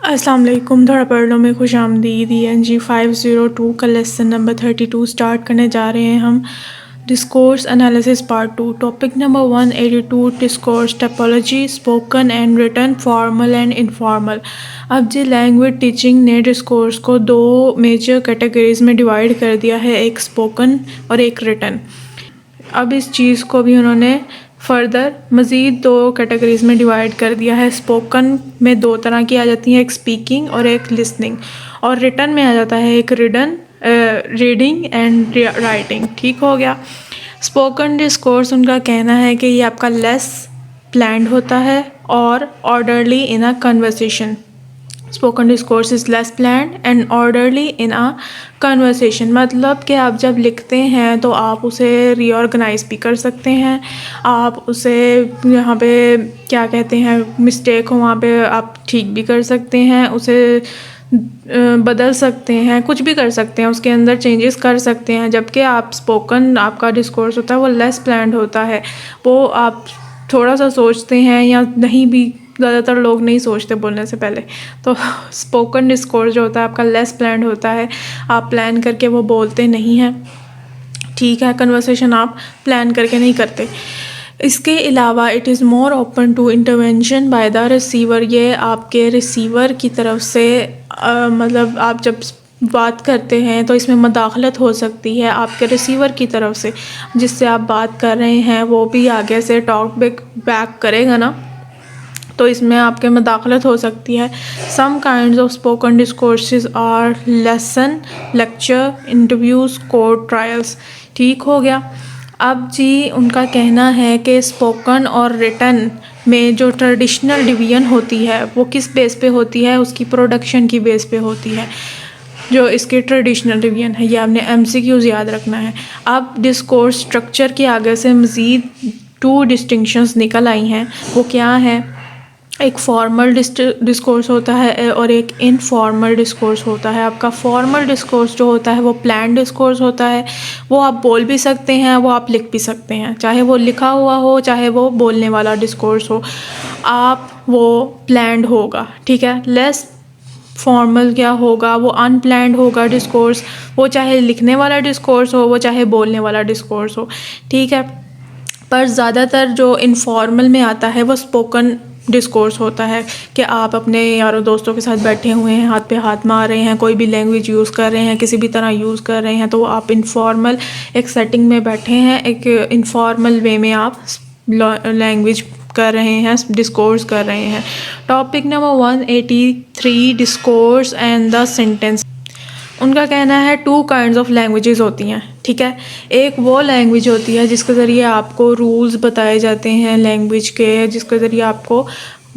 अस्सलाम वालेकुम। थोड़ा पढ़ लो में खुश आमदीद। ENG 502 का लेसन नंबर 32 स्टार्ट करने जा रहे हैं हम। Discourse analysis part 2। Topic number 182 discourse typology, spoken and written, formal and informal. अब जी लैंग्वेज टीचिंग ने डिस्कोर्स को दो मेजर कैटेगरीज में डिवाइड कर दिया है, एक स्पोकन और एक रिटन। अब इस चीज़ को भी उन्होंने फर्दर मज़ीद दो कैटेगरीज में डिवाइड कर दिया है। स्पोकन में दो तरह की आ जाती हैं, एक स्पीकिंग और एक लिसनिंग, और रिटन में आ जाता है एक रीडिंग एंड राइटिंग। ठीक हो गया। स्पोकन डिस्कोर्स उनका कहना है कि ये आपका लेस प्लान्ड होता है और orderly in a conversation. Spoken discourse is less planned and orderly in a conversation. मतलब कि आप जब लिखते हैं तो आप उसे रीऑर्गेनाइज भी कर सकते हैं, आप उसे यहाँ पे क्या कहते हैं मिस्टेक हो वहाँ पे आप ठीक भी कर सकते हैं, उसे बदल सकते हैं, कुछ भी कर सकते हैं, उसके अंदर चेंजेस कर सकते हैं। जबकि आप स्पोकन आपका डिस्कोर्स होता है वो लेस प्लान्ड होता है, वो आप थोड़ा सा सोचते हैं या नहीं भी, ज़्यादातर लोग नहीं सोचते बोलने से पहले। तो स्पोकन डिस्कोर्स जो होता है आपका लेस प्लान्ड होता है, आप प्लान करके वो बोलते नहीं हैं। ठीक है, कन्वर्सेशन आप प्लान करके नहीं करते। इसके अलावा it is more open to intervention by the receiver. ये आपके रिसीवर की तरफ से मतलब आप जब बात करते हैं तो इसमें मदाखलत हो सकती है आपके रिसीवर की तरफ से, जिससे आप बात कर रहे हैं वो भी आगे से टॉक बैक करेगा ना, तो इसमें आपके मदाखलत हो सकती है। Some kinds of spoken discourses are lesson, lecture, interviews, court trials. ठीक हो गया। अब जी उनका कहना है कि स्पोकन और रिटन में जो ट्रेडिशनल डिवीजन होती है वो किस बेस पे होती है, उसकी प्रोडक्शन की बेस पे होती है। जो इसके ट्रेडिशनल डिवीजन है ये आपने MCQs याद रखना है। अब डिस्कोर्स स्ट्रक्चर के आगे से मज़ीद 2 डिस्टिंक्शंस निकल आई हैं। वो क्या है? एक फॉर्मल डिस्कोर्स होता है और एक इनफॉर्मल डिस्कोर्स होता है। आपका फॉर्मल डिस्कोर्स जो होता है वो प्लान डिस्कोर्स होता है, वो आप बोल भी सकते हैं, वो आप लिख भी सकते हैं, चाहे वो लिखा हुआ हो चाहे वो बोलने वाला डिस्कोर्स हो, आप वो प्लान्ड होगा। ठीक है। लेस फॉर्मल क्या होगा? वो अनप्लान्ड होगा डिस्कोर्स, वो चाहे लिखने वाला डिस्कोर्स हो वो चाहे बोलने वाला डिस्कोर्स हो। ठीक है। पर ज़्यादातर जो इनफॉर्मल में आता है वो स्पोकन डिस्कोर्स होता है कि आप अपने यारों दोस्तों के साथ बैठे हुए हैं, हाथ पे हाथ मार रहे हैं, कोई भी लैंग्वेज यूज़ कर रहे हैं, किसी भी तरह यूज़ कर रहे हैं, तो आप इनफॉर्मल एक सेटिंग में बैठे हैं, एक इनफॉर्मल वे में आप लैंग्वेज कर रहे हैं, डिस्कोर्स कर रहे हैं। Topic number 183 discourse and the sentence. उनका कहना है 2 काइंड्स ऑफ लैंग्वेजेस होती हैं। ठीक है। एक वो लैंग्वेज होती है जिसके ज़रिए आपको रूल्स बताए जाते हैं लैंग्वेज के, जिसके ज़रिए आपको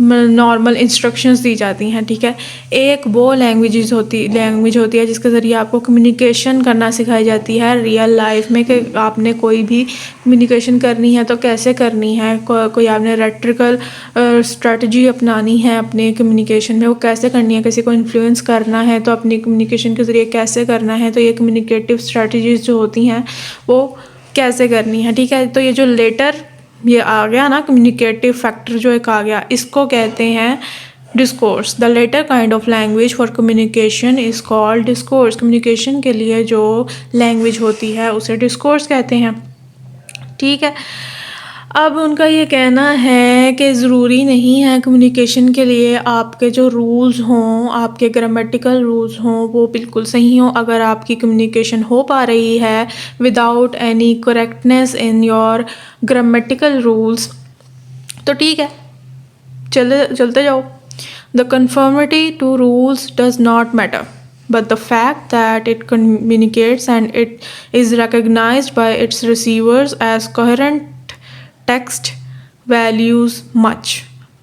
नॉर्मल इंस्ट्रक्शंस दी जाती हैं। ठीक है। एक वो लैंग्वेज होती है जिसके ज़रिए आपको कम्युनिकेशन करना सिखाई जाती है रियल लाइफ में, कि आपने कोई भी कम्युनिकेशन करनी है तो कैसे करनी है, कोई आपने रेट्रिकल स्ट्रेटजी अपनानी है अपने कम्युनिकेशन में, वो कैसे करनी है, किसी को इन्फ्लुएंस करना है तो अपनी कम्युनिकेशन के ज़रिए कैसे करना है, तो ये कम्युनिकेटिव स्ट्रेटजीज जो होती हैं वो कैसे करनी है। ठीक है। तो ये जो लेटर ये आ गया ना, कम्युनिकेटिव फैक्टर जो एक आ गया, इसको कहते हैं discourse. The latter kind of language for communication is called discourse. Communication के लिए जो लैंग्वेज होती है उसे डिस्कोर्स कहते हैं। ठीक है। अब उनका ये कहना है कि ज़रूरी नहीं है कम्युनिकेशन के लिए आपके जो रूल्स हों, आपके ग्रामेटिकल रूल्स हों वो बिल्कुल सही हों। अगर आपकी कम्युनिकेशन हो पा रही है without any correctness in your grammatical rules तो ठीक है, चलते जाओ। The conformity to rules does not matter, but the fact that it communicates and it is recognized by its receivers as coherent text values much।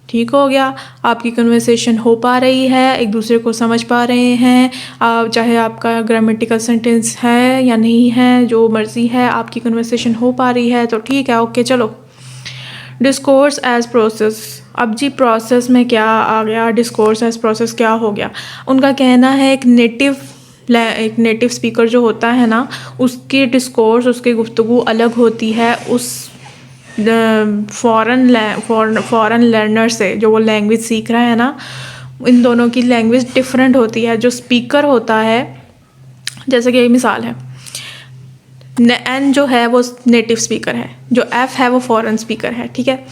ठीक हो गया। आपकी conversation हो पा रही है, एक दूसरे को समझ पा रहे हैं, चाहे आपका ग्रामेटिकल सेंटेंस है या नहीं है, जो मर्ज़ी है, आपकी कन्वर्सेशन हो पा रही है तो ठीक है, ओके चलो। Discourse as process. अब जी प्रोसेस में क्या आ गया, डिस्कोर्स एज प्रोसेस क्या हो गया? उनका कहना है एक नेटिव स्पीकर जो होता है ना, उसकी डिस्कोर्स, उसकी गुफ्तगू अलग होती है उस फॉरेन लर्नर से, जो वो लैंग्वेज सीख रहा है ना, इन दोनों की लैंग्वेज डिफरेंट होती है। जो स्पीकर होता है, जैसे कि एक मिसाल है, एन जो है वो नेटिव स्पीकर है, जो एफ है वो फॉरेन स्पीकर है, ठीक है।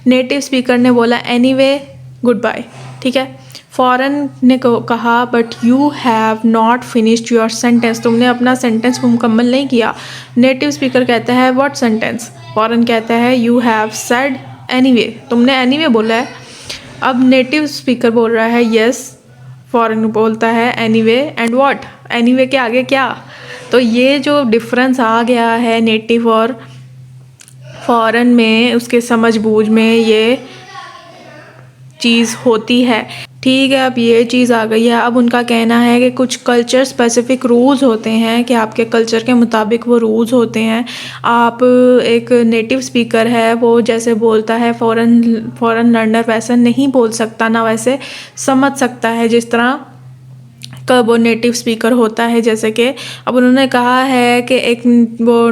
नेटिव स्पीकर ने बोला एनीवे गुड बाय, ठीक है। फॉरेन ने कहा but you have not finished your sentence, तुमने अपना सेंटेंस मुकम्मल नहीं किया। नेटिव स्पीकर कहता है व्हाट सेंटेंस, फॉरेन कहता है यू हैव सेड एनीवे, तुमने एनीवे बोला है। अब नेटिव स्पीकर बोल रहा है यस, फॉरेन बोलता है एनीवे एंड व्हाट, एनीवे के आगे क्या। तो ये जो डिफरेंस आ गया है नेटिव और फॉरेन में, उसके समझ बूझ में ये चीज़ होती है, ठीक है। अब ये चीज़ आ गई है। अब उनका कहना है कि कुछ कल्चर स्पेसिफिक रूल्स होते हैं कि आपके कल्चर के मुताबिक वो रूल्स होते हैं। आप एक नेटिव स्पीकर है वो जैसे बोलता है, फॉरेन लर्नर वैसा नहीं बोल सकता, ना वैसे समझ सकता है जिस तरह का वो नेटिव स्पीकर होता है। जैसे कि अब उन्होंने कहा है कि एक वो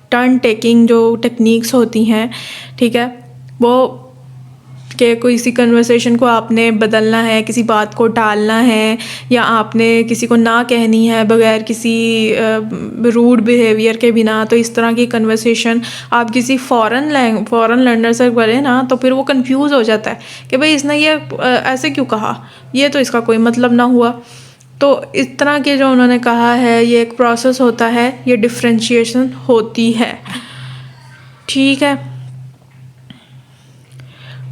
टर्न टेकिंग जो टेक्निक्स होती हैं, ठीक है, वो कि कोई कन्वर्सेशन को आपने बदलना है, किसी बात को टालना है, या आपने किसी को ना कहनी है बगैर किसी रूड बिहेवियर के बिना, तो इस तरह की कन्वर्सेशन आप किसी फॉरेन लर्नर से करें ना, तो फिर वो कंफ्यूज हो जाता है कि भाई इसने ये ऐसे क्यों कहा, ये तो इसका कोई मतलब ना हुआ। तो इस तरह के जो उन्होंने कहा है, ये एक प्रोसेस होता है, ये डिफ्रेंशिएशन होती है, ठीक है।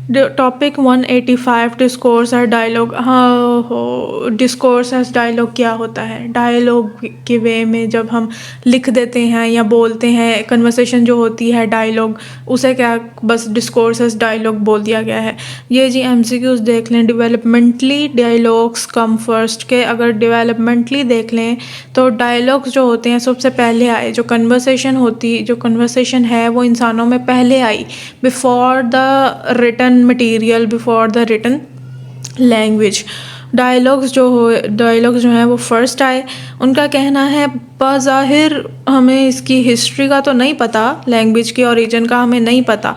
टॉपिक 185 डिस्कोर्स और डायलॉग। हाँ हो, डिस्कोर्स एज डायलॉग क्या होता है? डायलॉग के वे में जब हम लिख देते हैं या बोलते हैं, कन्वर्सेशन जो होती है डायलॉग, उसे क्या बस डिस्कोर्स एज डायलॉग बोल दिया गया है। ये जी एमसीक्यूज देख लें, डेवलपमेंटली डायलॉग्स कम फर्स्ट के, अगर डेवलपमेंटली देख लें तो डायलॉग्स जो होते हैं सबसे पहले आए। जो कन्वर्सेशन है वो इंसानों में पहले आई, before the written material, before the written language. Dialogues जो हैं वो फर्स्ट आए। उनका कहना है बज़ाहिर हमें इसकी हिस्ट्री का तो नहीं पता, लैंग्वेज की ओरिजिन का हमें नहीं पता,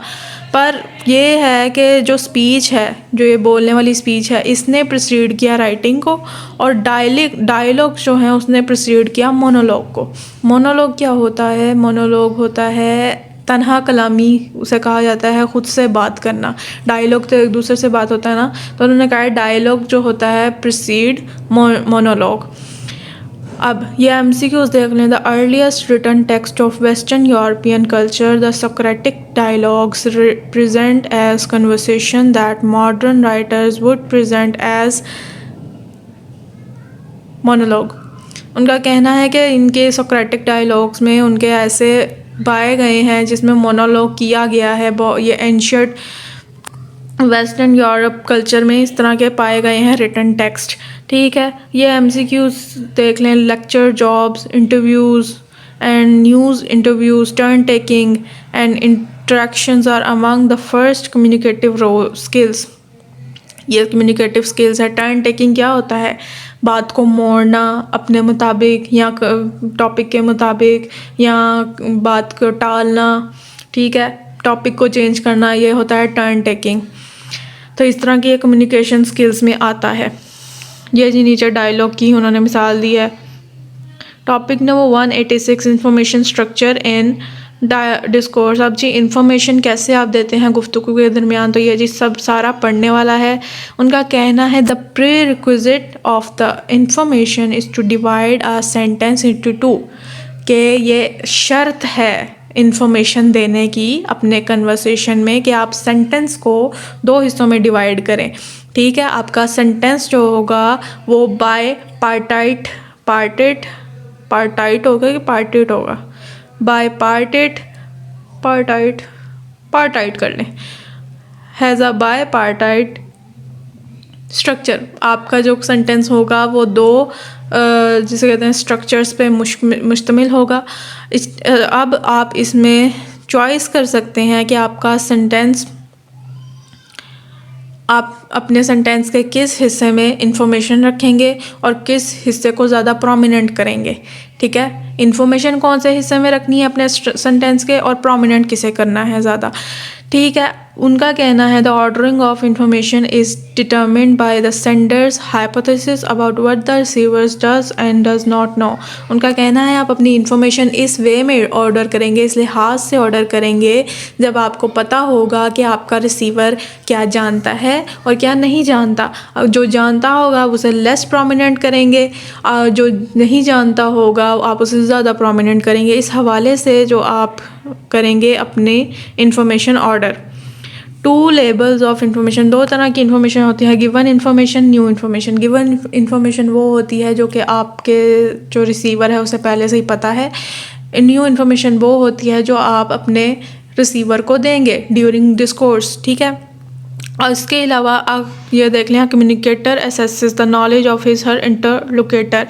पर ये है कि जो स्पीच है, जो ये बोलने वाली स्पीच है, इसने प्रोसीड किया राइटिंग को, और डायलॉग जो है उसने प्रोसीड किया मोनोलॉग को। मोनोलॉग क्या होता है? मोनोलॉग होता है तन्हा कलामी, उसे कहा जाता है खुद से बात करना। डायलॉग तो एक दूसरे से बात होता है ना, तो उन्होंने कहा है डायलॉग जो होता है प्रीसीड मोनोलॉग। अब ये एमसीक्यूज देख लें। The earliest written text of western European culture, the Socratic dialogues present as conversation that modern writers would present as monologue. उनका कहना है कि इनके सोक्रेटिक डायलॉग्स में उनके ऐसे पाए गए हैं जिसमें मोनोलॉग किया गया है। ये एंशियंट वेस्टर्न यूरोप कल्चर में इस तरह के पाए गए हैं रिटन टेक्स्ट, ठीक है। ये एमसीक्यूज देख लें। Lecture, jobs, interviews and news interviews, turn taking and interactions are among the first communicative skills. ये कम्युनिकेटिव स्किल्स है। टर्न टेकिंग क्या होता है? बात को मोड़ना अपने मुताबिक, या टॉपिक के मुताबिक, या बात को टालना, ठीक है, टॉपिक को चेंज करना, ये होता है टर्न टेकिंग। तो इस तरह की ये कम्युनिकेशन स्किल्स में आता है। ये जी नीचे डायलॉग की उन्होंने मिसाल दी है। Topic number 186 information structure in discourse. अब जी इंफॉर्मेशन कैसे आप देते हैं गुफ्तगू के दरमियान, तो ये जी सब सारा पढ़ने वाला है। उनका कहना है the prerequisite of the information is to divide a sentence into two, कि ये शर्त है इंफॉर्मेशन देने की अपने कन्वर्सेशन में कि आप सेंटेंस को दो हिस्सों में डिवाइड करें, ठीक है। आपका सेंटेंस जो होगा वो बाय पार्टाइट होगा कि पार्टेट होगा? बाय पार्टाइट कर लें, has a bipartite structure. आपका जो सेंटेंस होगा वो दो जिसे कहते हैं स्ट्रक्चर्स पे मुश्तमिल होगा। अब आप इसमें चॉइस कर सकते हैं कि आपका सेंटेंस, आप अपने सेंटेंस के किस हिस्से में इंफॉर्मेशन रखेंगे और किस हिस्से को ज़्यादा प्रोमिनेंट करेंगे, ठीक है। इंफॉर्मेशन कौन से हिस्से में रखनी है अपने सेंटेंस के, और प्रोमिनेंट किसे करना है ज़्यादा, ठीक है। उनका कहना है the ordering of information is determined by the sender's hypothesis about what the receiver's does and does not know. उनका कहना है आप अपनी इंफॉर्मेशन इस वे में ऑर्डर करेंगे, इस लिहाज से ऑर्डर करेंगे जब आपको पता होगा कि आपका रिसीवर क्या जानता है और क्या नहीं जानता। जो जानता होगा आप उसे लेस प्रोमिनेंट करेंगे, और जो नहीं जानता होगा आप उसे ज़्यादा प्रोमिनेंट करेंगे। इस हवाले से जो आप करेंगे अपने information order. Two levels of information, दो तरह की इंफॉर्मेशन होती है, given information, new information. Given information वो होती है जो कि आपके जो रिसीवर है उसे पहले से ही पता है। न्यू इंफॉर्मेशन वो होती है जो आप अपने रिसीवर को देंगे ड्यूरिंग डिस्कोर्स, ठीक है। और इसके अलावा आप ये देख लें, communicator assesses the knowledge of his her interlocutor.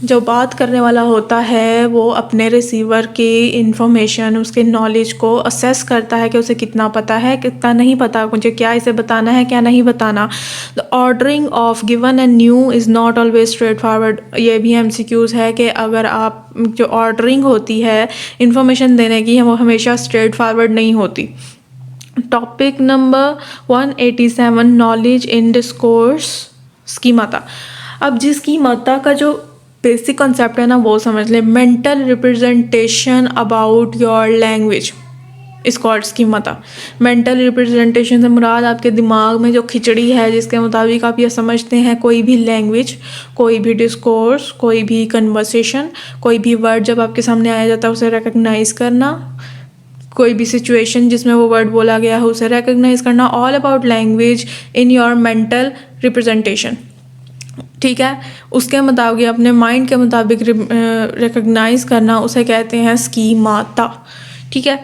जो बात करने वाला होता है वो अपने रिसीवर की इंफॉर्मेशन, उसके नॉलेज को असेस करता है कि उसे कितना पता है, कितना नहीं पता, मुझे क्या इसे बताना है, क्या नहीं बताना। The ordering of given and new is not always straight forward. ये भी MCQs है कि अगर आप जो ऑर्डरिंग होती है इंफॉर्मेशन देने की, वो हमेशा स्ट्रेट फॉरवर्ड नहीं होती। Topic number 187, knowledge in discourse schemata. अब जिस स्कीमाता का जो बेसिक कॉन्सेप्ट है ना वो समझ लें। Mental representation about your language is called schemata. Mental representation से मुराद आपके दिमाग में जो खिचड़ी है जिसके मुताबिक आप ये समझते हैं कोई भी लैंग्वेज, कोई भी डिस्कोर्स, कोई भी कन्वर्सेशन, कोई भी वर्ड जब आपके सामने आया जाता है उसे रिकग्नाइज़ करना, कोई भी सिचुएशन जिसमें वो वर्ड बोला गया है उसे रिकग्नाइज़ करना। All about language in your mental representation, ठीक है। उसके मुताबिक अपने माइंड के मुताबिक रिकग्नाइज़ करना उसे कहते हैं स्कीमाता, ठीक है।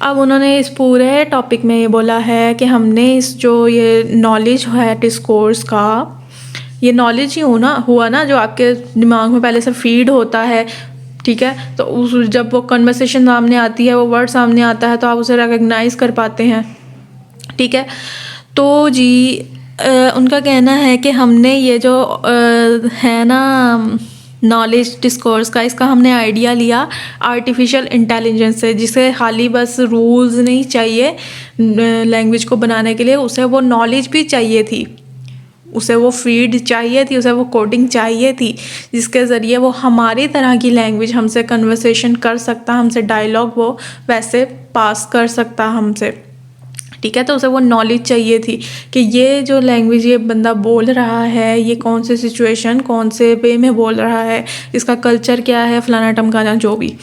अब उन्होंने इस पूरे टॉपिक में ये बोला है कि हमने इस जो ये नॉलेज है डिस्कोर्स का, ये नॉलेज ही हुआ ना जो आपके दिमाग में पहले से फीड होता है, ठीक है। तो उस जब वो कन्वर्सेशन सामने आती है, वो वर्ड सामने आता है तो आप उसे रिकग्नाइज़ कर पाते हैं, ठीक है। तो जी उनका कहना है कि हमने ये जो है ना नॉलेज डिस्कोर्स का, इसका हमने आइडिया लिया आर्टिफिशियल इंटेलिजेंस से, जिसे खाली बस रूल्स नहीं चाहिए लैंग्वेज को बनाने के लिए, उसे वो नॉलेज भी चाहिए थी, उसे वो फीड चाहिए थी, उसे वो कोडिंग चाहिए थी जिसके ज़रिए वो हमारी तरह की लैंग्वेज हमसे कन्वर्सेशन कर सकता, हमसे डायलॉग वो वैसे पास कर सकता हमसे, ठीक है। तो उसे वो नॉलेज चाहिए थी कि ये जो लैंग्वेज ये बंदा बोल रहा है ये कौन से सिचुएशन, कौन से वे में बोल रहा है, इसका कल्चर क्या है, फलाना टमकाना जो भी,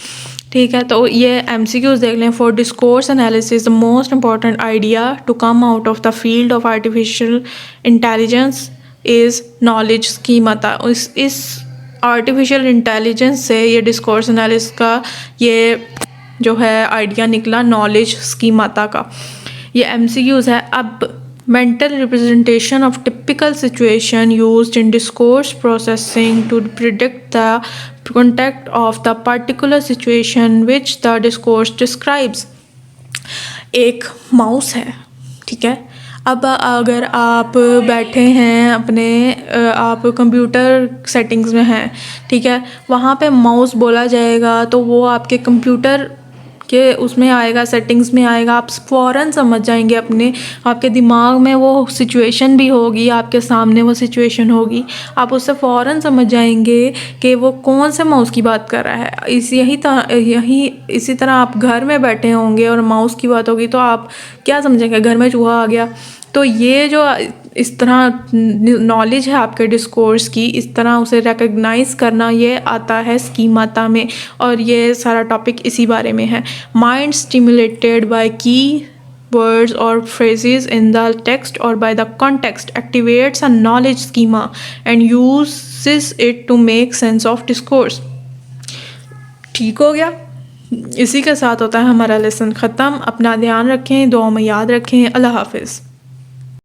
ठीक है। तो ये MCQs देख लें। For discourse analysis the most important idea to come out of the field of artificial intelligence is knowledge schemata. इस आर्टिफिशियल इंटेलिजेंस से ये डिस्कोर्स एनालिसिस का ये जो है आइडिया निकला नॉलेज स्कीमाता का। ये MCQs है। अब mental representation of typical situation used in discourse processing to predict the context of the particular situation which the discourse describes। एक माउस है, ठीक है। अब अगर आप बैठे हैं अपने आप कंप्यूटर सेटिंग्स में हैं, ठीक है, वहाँ पे माउस बोला जाएगा तो वो आपके कंप्यूटर के उसमें आएगा, सेटिंग्स में आएगा, आप फ़ौरन समझ जाएंगे अपने, आपके दिमाग में वो सिचुएशन भी होगी, आपके सामने वो सिचुएशन होगी, आप उससे फ़ौरन समझ जाएंगे कि वो कौन से माउस की बात कर रहा है। इसी तरह आप घर में बैठे होंगे और माउस की बात होगी तो आप क्या समझेंगे, घर में चूहा आ गया। तो ये जो इस तरह नॉलेज है आपके डिस्कोर्स की, इस तरह उसे रिकग्नाइज़ करना, ये आता है स्कीमाता में, और ये सारा टॉपिक इसी बारे में है। माइंड स्टिमुलेटेड बाय की words or phrases in the text or by the context activates a knowledge schema and uses it to make sense of discourse। ठीक हो गया। इसी के साथ होता है हमारा लेसन ख़त्म। अपना ध्यान रखें, दुआ में याद रखें। अल्लाह हाफिज़।